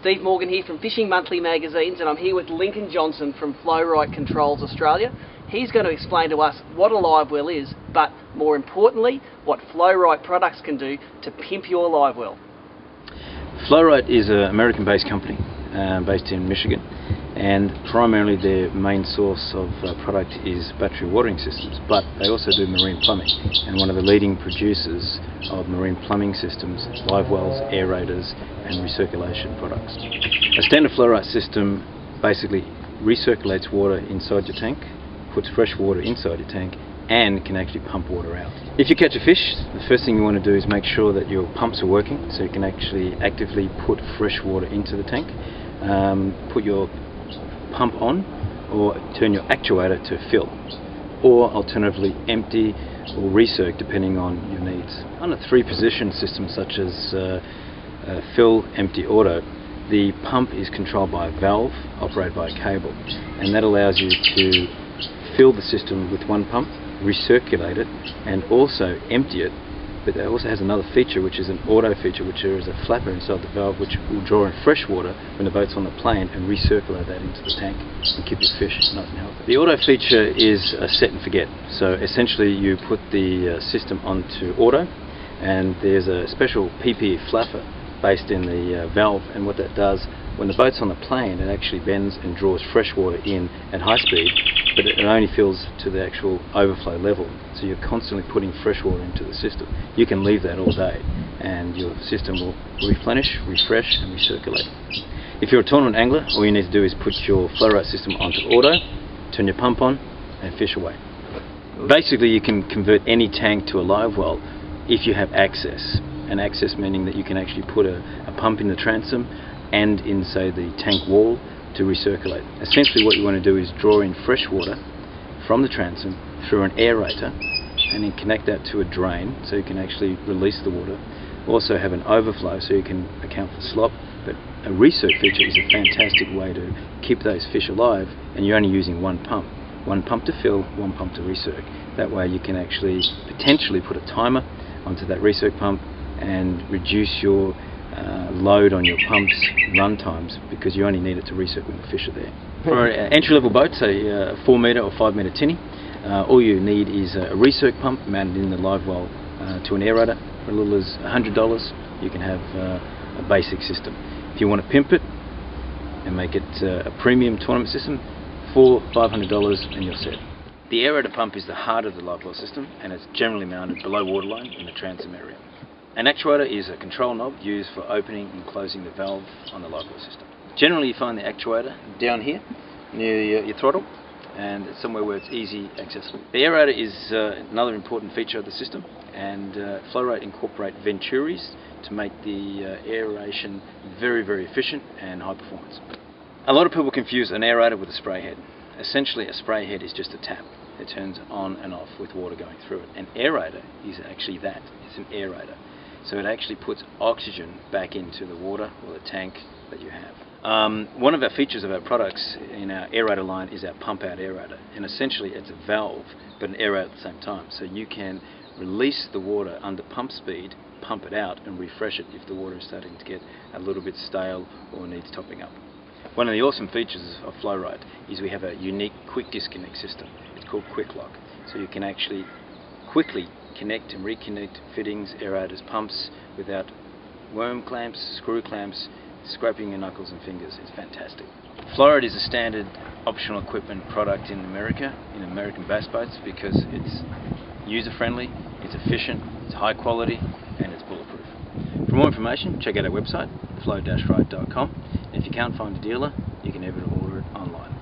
Steve Morgan here from Fishing Monthly Magazines, and I'm here with Lincoln Johnson from Flow-Rite Controls Australia. He's going to explain to us what a live well is, but more importantly, what Flow-Rite products can do to pimp your live well. Flow-Rite is an American-based company based in Michigan, and primarily their main source of product is battery watering systems, but they also do marine plumbing, and one of the leading producers of marine plumbing systems, live wells, aerators and recirculation products. A standard Flow-Rite system basically recirculates water inside your tank, puts fresh water inside your tank, and can actually pump water out. If you catch a fish, the first thing you want to do is make sure that your pumps are working, so you can actually actively put fresh water into the tank. Put your pump on, or turn your actuator to fill, or alternatively empty or recirc depending on your needs. On a 3-position system such as fill, empty, auto, the pump is controlled by a valve operated by a cable, and that allows you to fill the system with one pump, recirculate it, and also empty it. But it also has another feature, which is an auto feature, which there is a flapper inside the valve which will draw in fresh water when the boat's on the plane and recirculate that into the tank and keep your fish nice and healthy. The auto feature is a set and forget. So essentially you put the system onto auto, and there's a special PP flapper based in the valve, and what that does, when the boat's on the plane, it actually bends and draws fresh water in at high speed, but it only fills to the actual overflow level, so you're constantly putting fresh water into the system. You can leave that all day and your system will replenish, refresh and recirculate. If you're a tournament angler, all you need to do is put your Flow-Rite system onto auto, turn your pump on and fish away. Basically you can convert any tank to a live well if you have access, and access meaning that you can actually put a pump in the transom and in, say, the tank wall to recirculate. Essentially what you want to do is draw in fresh water from the transom through an aerator and then connect that to a drain so you can actually release the water. Also have an overflow so you can account for slop, but a recirc feature is a fantastic way to keep those fish alive, and you're only using one pump. One pump to fill, one pump to recirc. That way you can actually potentially put a timer onto that recirc pump and reduce your load on your pump's run times, because you only need it to recirc when the fish are there. For an entry-level boat, say a 4-metre or 5-metre tinny, all you need is a recirc pump mounted in the live well to an aerator. For as little as $100 you can have a basic system. If you want to pimp it and make it a premium tournament system, $400–500 and you're set. The aerator pump is the heart of the live well system, and it's generally mounted below waterline in the transom area. An actuator is a control knob used for opening and closing the valve on the live well system. Generally you find the actuator down here near your throttle, and it's somewhere where it's easy accessible. The aerator is another important feature of the system, and Flow-Rite incorporate venturis to make the aeration very, very efficient and high performance. A lot of people confuse an aerator with a spray head. Essentially a spray head is just a tap. It turns on and off with water going through it. An aerator is actually that. It's an aerator. So it actually puts oxygen back into the water or the tank that you have. One of our features of our products in our aerator line is our pump out aerator, and essentially it's a valve but an aerator at the same time, so you can release the water under pump speed, pump it out and refresh it if the water is starting to get a little bit stale or needs topping up. One of the awesome features of Flow-Rite is we have a unique quick disconnect system. It's called Quick Lock, so you can actually quickly connect and reconnect fittings, aerators, pumps without worm clamps, screw clamps, scraping your knuckles and fingers. It's fantastic. Flow-Rite is a standard optional equipment product in America, in American bass boats, because it's user-friendly, it's efficient, it's high quality, and it's bulletproof. For more information, check out our website, flow-rite.com. If you can't find a dealer, you can even order it online.